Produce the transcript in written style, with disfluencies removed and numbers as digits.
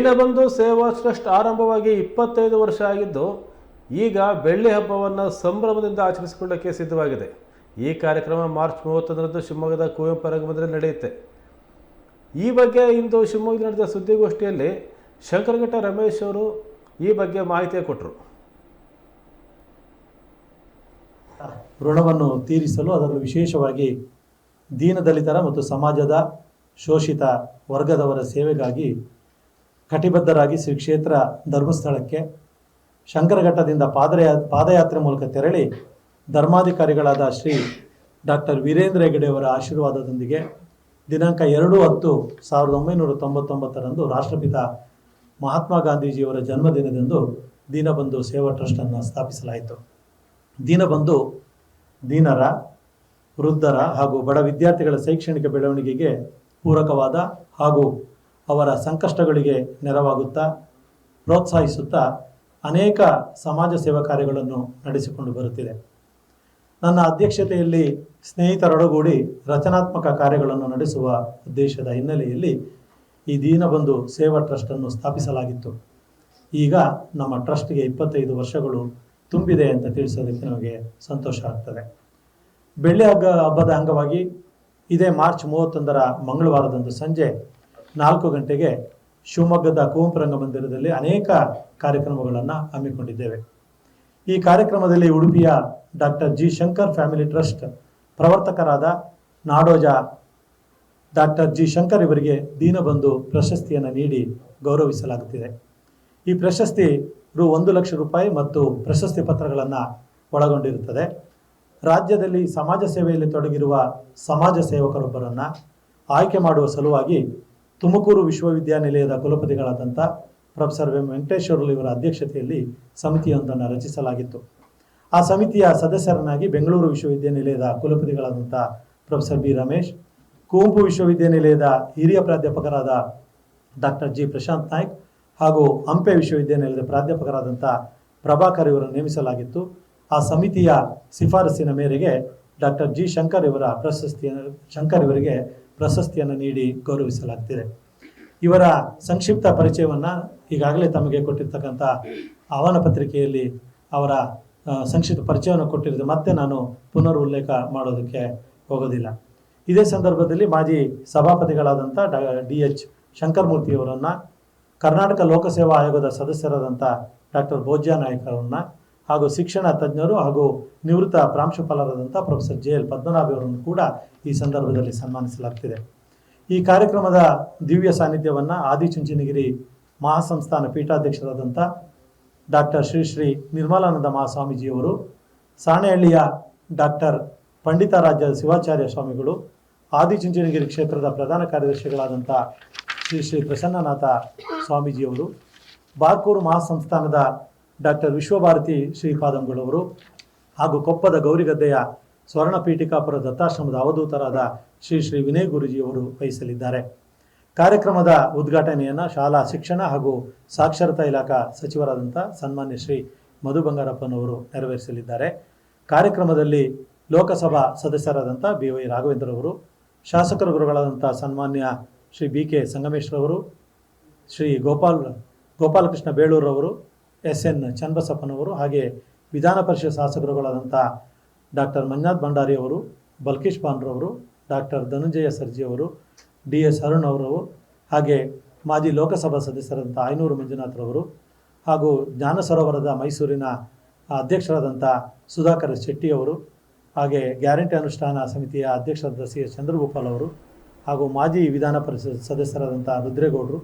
ದೀನಬಂಧು ಸೇವಾ ಟ್ರಸ್ಟ್ ಆರಂಭವಾಗಿ 25 ವರ್ಷ ಆಗಿದ್ದು ಈಗ ಬೆಳ್ಳಿ ಹಬ್ಬವನ್ನು ಸಂಭ್ರಮದಿಂದ ಆಚರಿಸಿಕೊಳ್ಳಕ್ಕೆ ಸಿದ್ಧವಾಗಿದೆ. ಈ ಕಾರ್ಯಕ್ರಮ ಮಾರ್ಚ್ 31ರಂದು ಶಿವಮೊಗ್ಗದ ಕುವೆಂಪು ರಂಗಮಂದಿರದಲ್ಲಿ ನಡೆಯುತ್ತೆ. ಈ ಬಗ್ಗೆ ಇಂದು ಶಿವಮೊಗ್ಗದಲ್ಲಿ ನಡೆದ ಸುದ್ದಿಗೋಷ್ಠಿಯಲ್ಲಿ ಶಂಕರಘಟ್ಟ ರಮೇಶ್ ಅವರು ಈ ಬಗ್ಗೆ ಮಾಹಿತಿ ಕೊಟ್ಟರು. ಋಣವನ್ನು ತೀರಿಸಲು ಅದರಲ್ಲೂ ವಿಶೇಷವಾಗಿ ದೀನದಲಿತರ ಮತ್ತು ಸಮಾಜದ ಶೋಷಿತ ವರ್ಗದವರ ಸೇವೆಗಾಗಿ ಕಟಿಬದ್ಧರಾಗಿ ಶ್ರೀ ಕ್ಷೇತ್ರ ಧರ್ಮಸ್ಥಳಕ್ಕೆ ಶಂಕರಘಟ್ಟದಿಂದ ಪಾದಯಾತ್ರೆ ಮೂಲಕ ತೆರಳಿ ಧರ್ಮಾಧಿಕಾರಿಗಳಾದ ಶ್ರೀ ಡಾಕ್ಟರ್ ವೀರೇಂದ್ರ ಹೆಗಡೆಯವರ ಆಶೀರ್ವಾದದೊಂದಿಗೆ ದಿನಾಂಕ 2/10/1999ರಂದು ರಾಷ್ಟ್ರಪಿತ ಮಹಾತ್ಮ ಗಾಂಧೀಜಿಯವರ ಜನ್ಮದಿನದಂದು ದೀನಬಂಧು ಸೇವಾ ಟ್ರಸ್ಟನ್ನು ಸ್ಥಾಪಿಸಲಾಯಿತು. ದೀನಬಂಧು ದೀನರ, ವೃದ್ಧರ ಹಾಗೂ ಬಡ ವಿದ್ಯಾರ್ಥಿಗಳ ಶೈಕ್ಷಣಿಕ ಬೆಳವಣಿಗೆಗೆ ಪೂರಕವಾದ ಹಾಗೂ ಅವರ ಸಂಕಷ್ಟಗಳಿಗೆ ನೆರವಾಗುತ್ತಾ ಪ್ರೋತ್ಸಾಹಿಸುತ್ತಾ ಅನೇಕ ಸಮಾಜ ಸೇವಾ ಕಾರ್ಯಗಳನ್ನು ನಡೆಸಿಕೊಂಡು ಬರುತ್ತಿದೆ. ನನ್ನ ಅಧ್ಯಕ್ಷತೆಯಲ್ಲಿ ಸ್ನೇಹಿತರೊಡಗೂಡಿ ರಚನಾತ್ಮಕ ಕಾರ್ಯಗಳನ್ನು ನಡೆಸುವ ಉದ್ದೇಶದ ಹಿನ್ನೆಲೆಯಲ್ಲಿ ಈ ದೀನಬಂಧು ಸೇವಾ ಟ್ರಸ್ಟನ್ನು ಸ್ಥಾಪಿಸಲಾಗಿತ್ತು. ಈಗ ನಮ್ಮ ಟ್ರಸ್ಟ್ಗೆ 25 ವರ್ಷಗಳು ತುಂಬಿದೆ ಅಂತ ತಿಳಿಸೋದಕ್ಕೆ ನಮಗೆ ಸಂತೋಷ ಆಗ್ತದೆ. ಬೆಳ್ಳಿ ಹಬ್ಬದ ಅಂಗವಾಗಿ ಇದೇ ಮಾರ್ಚ್ 31ರ ಮಂಗಳವಾರದಂದು ಸಂಜೆ 4 ಗಂಟೆಗೆ ಶಿವಮೊಗ್ಗದ ಕುವೆಂಪು ರಂಗಮಂದಿರದಲ್ಲಿ ಅನೇಕ ಕಾರ್ಯಕ್ರಮಗಳನ್ನು ಹಮ್ಮಿಕೊಂಡಿದ್ದೇವೆ. ಈ ಕಾರ್ಯಕ್ರಮದಲ್ಲಿ ಉಡುಪಿಯ doctor G Shankar family trust ಪ್ರವರ್ತಕರಾದ ನಾಡೋಜ ಡಾಕ್ಟರ್ ಜಿ ಶಂಕರ್ ಇವರಿಗೆ ದೀನಬಂಧು ಪ್ರಶಸ್ತಿಯನ್ನು ನೀಡಿ ಗೌರವಿಸಲಾಗುತ್ತಿದೆ. ಈ ಪ್ರಶಸ್ತಿ ರು 1 ಲಕ್ಷ ರೂಪಾಯಿ ಮತ್ತು ಪ್ರಶಸ್ತಿ ಪತ್ರಗಳನ್ನು ಒಳಗೊಂಡಿರುತ್ತದೆ. ರಾಜ್ಯದಲ್ಲಿ ಸಮಾಜ ಸೇವೆಯಲ್ಲಿ ತೊಡಗಿರುವ ಸಮಾಜ ಸೇವಕರೊಬ್ಬರನ್ನು ಆಯ್ಕೆ ಮಾಡುವ ಸಲುವಾಗಿ ತುಮಕೂರು ವಿಶ್ವವಿದ್ಯಾನಿಲಯದ ಕುಲಪತಿಗಳಾದಂಥ ಪ್ರೊಫೆಸರ್ ವೆಂಕಟೇಶ್ವರಲು ಇವರ ಅಧ್ಯಕ್ಷತೆಯಲ್ಲಿ ಸಮಿತಿಯೊಂದನ್ನು ರಚಿಸಲಾಗಿತ್ತು. ಆ ಸಮಿತಿಯ ಸದಸ್ಯರನ್ನಾಗಿ ಬೆಂಗಳೂರು ವಿಶ್ವವಿದ್ಯಾನಿಲಯದ ಕುಲಪತಿಗಳಾದಂಥ ಪ್ರೊಫೆಸರ್ ಬಿ ರಮೇಶ್, ಕುವೆಂಪು ವಿಶ್ವವಿದ್ಯಾನಿಲಯದ ಹಿರಿಯ ಪ್ರಾಧ್ಯಾಪಕರಾದ ಡಾಕ್ಟರ್ ಜಿ ಪ್ರಶಾಂತ್ ನಾಯ್ಕ್ ಹಾಗೂ ಹಂಪೆ ವಿಶ್ವವಿದ್ಯಾನಿಲಯದ ಪ್ರಾಧ್ಯಾಪಕರಾದಂಥ ಪ್ರಭಾಕರ್ ಇವರನ್ನು ನೇಮಿಸಲಾಗಿತ್ತು. ಆ ಸಮಿತಿಯ ಶಿಫಾರಸಿನ ಮೇರೆಗೆ ಡಾಕ್ಟರ್ ಜಿ ಶಂಕರ್ ಇವರಿಗೆ ಪ್ರಶಸ್ತಿಯನ್ನು ನೀಡಿ ಗೌರವಿಸಲಾಗ್ತಿದೆ. ಇವರ ಸಂಕ್ಷಿಪ್ತ ಪರಿಚಯವನ್ನು ಈಗಾಗಲೇ ತಮಗೆ ಕೊಟ್ಟಿರ್ತಕ್ಕಂಥ ಆಹ್ವಾನ ಪತ್ರಿಕೆಯಲ್ಲಿ ಅವರ ಸಂಕ್ಷಿಪ್ತ ಪರಿಚಯವನ್ನು ಕೊಟ್ಟಿರೋದು ಮತ್ತೆ ನಾನು ಪುನರ್ ಉಲ್ಲೇಖ ಮಾಡೋದಕ್ಕೆ ಹೋಗೋದಿಲ್ಲ. ಇದೇ ಸಂದರ್ಭದಲ್ಲಿ ಮಾಜಿ ಸಭಾಪತಿಗಳಾದಂಥ DH ಶಂಕರಮೂರ್ತಿಯವರನ್ನು, ಕರ್ನಾಟಕ ಲೋಕಸೇವಾ ಆಯೋಗದ ಸದಸ್ಯರಾದಂಥ ಡಾಕ್ಟರ್ ಭೋಜ್ಯ ನಾಯ್ಕ ಅವರನ್ನು ಹಾಗೂ ಶಿಕ್ಷಣ ತಜ್ಞರು ಹಾಗೂ ನಿವೃತ್ತ ಪ್ರಾಂಶುಪಾಲರಾದಂಥ ಪ್ರೊಫೆಸರ್ JL ಪದ್ಮನಾಭ ಅವರನ್ನು ಕೂಡ ಈ ಸಂದರ್ಭದಲ್ಲಿ ಸನ್ಮಾನಿಸಲಾಗ್ತಿದೆ. ಈ ಕಾರ್ಯಕ್ರಮದ ದಿವ್ಯ ಸಾನ್ನಿಧ್ಯವನ್ನು ಆದಿಚುಂಚನಗಿರಿ ಮಹಾಸಂಸ್ಥಾನ ಪೀಠಾಧ್ಯಕ್ಷರಾದಂಥ ಡಾಕ್ಟರ್ ಶ್ರೀ ನಿರ್ಮಲಾನಂದ ಮಹಾಸ್ವಾಮೀಜಿಯವರು, ಸಾಣೆಹಳ್ಳಿಯ ಡಾಕ್ಟರ್ ಪಂಡಿತಾರಾಧ್ಯ ಶಿವಾಚಾರ್ಯ ಸ್ವಾಮಿಗಳು, ಆದಿಚುಂಚನಗಿರಿ ಕ್ಷೇತ್ರದ ಪ್ರಧಾನ ಕಾರ್ಯದರ್ಶಿಗಳಾದಂಥ ಶ್ರೀ ಪ್ರಸನ್ನನಾಥ ಸ್ವಾಮೀಜಿಯವರು, ಬಾರ್ಕೂರು ಮಹಾಸಂಸ್ಥಾನದ ಡಾಕ್ಟರ್ ವಿಶ್ವಭಾರತಿ ಶ್ರೀಪಾದಂಗಳವರು ಹಾಗೂ ಕೊಪ್ಪದ ಗೌರಿಗದ್ದೆಯ ಸ್ವರ್ಣ ಪೀಠಿಕಾಪುರ ದತ್ತಾಶ್ರಮದ ಅವಧೂತರಾದ ಶ್ರೀ ವಿನಯ್ ಗುರುಜಿಯವರು ವಹಿಸಲಿದ್ದಾರೆ. ಕಾರ್ಯಕ್ರಮದ ಉದ್ಘಾಟನೆಯನ್ನು ಶಾಲಾ ಶಿಕ್ಷಣ ಹಾಗೂ ಸಾಕ್ಷರತಾ ಇಲಾಖಾ ಸಚಿವರಾದಂಥ ಸನ್ಮಾನ್ಯ ಶ್ರೀ ಮಧು ಬಂಗಾರಪ್ಪನವರು ನೆರವೇರಿಸಲಿದ್ದಾರೆ. ಕಾರ್ಯಕ್ರಮದಲ್ಲಿ ಲೋಕಸಭಾ ಸದಸ್ಯರಾದಂಥ BY ರಾಘವೇಂದ್ರವರು, ಶಾಸಕರ ಗುರುಗಳಾದಂಥ ಸನ್ಮಾನ್ಯ ಶ್ರೀ BK ಸಂಗಮೇಶ್ರವರು, ಶ್ರೀ ಗೋಪಾಲಕೃಷ್ಣ ಬೇಳೂರವರು, SN ಚನ್ನಬಸಪ್ಪನವರು, ಹಾಗೆ ವಿಧಾನ ಪರಿಷತ್ ಶಾಸಕರುಗಳಾದಂಥ ಡಾಕ್ಟರ್ ಮಂಜುನಾಥ್ ಭಂಡಾರಿಯವರು, ಬಲ್ಕೀಶ್ ಬಾನ್ರವರು, ಡಾಕ್ಟರ್ ಧನಂಜಯ ಸರ್ಜಿಯವರು, DS ಅರುಣ್ ಅವರು, ಹಾಗೆ ಮಾಜಿ ಲೋಕಸಭಾ ಸದಸ್ಯರಾದಂಥ ಆಯನೂರು ಮಂಜುನಾಥ್ರವರು, ಹಾಗೂ ಜ್ಞಾನ ಸರೋವರದ ಮೈಸೂರಿನ ಅಧ್ಯಕ್ಷರಾದಂಥ ಸುಧಾಕರ್ ಶೆಟ್ಟಿಯವರು, ಹಾಗೆ ಗ್ಯಾರಂಟಿ ಅನುಷ್ಠಾನ ಸಮಿತಿಯ ಅಧ್ಯಕ್ಷರಾದ CS ಚಂದ್ರಗೋಪಾಲ್ ಅವರು, ಹಾಗೂ ಮಾಜಿ ವಿಧಾನ ಪರಿಷತ್ ಸದಸ್ಯರಾದಂಥ ರುದ್ರೇಗೌಡರು,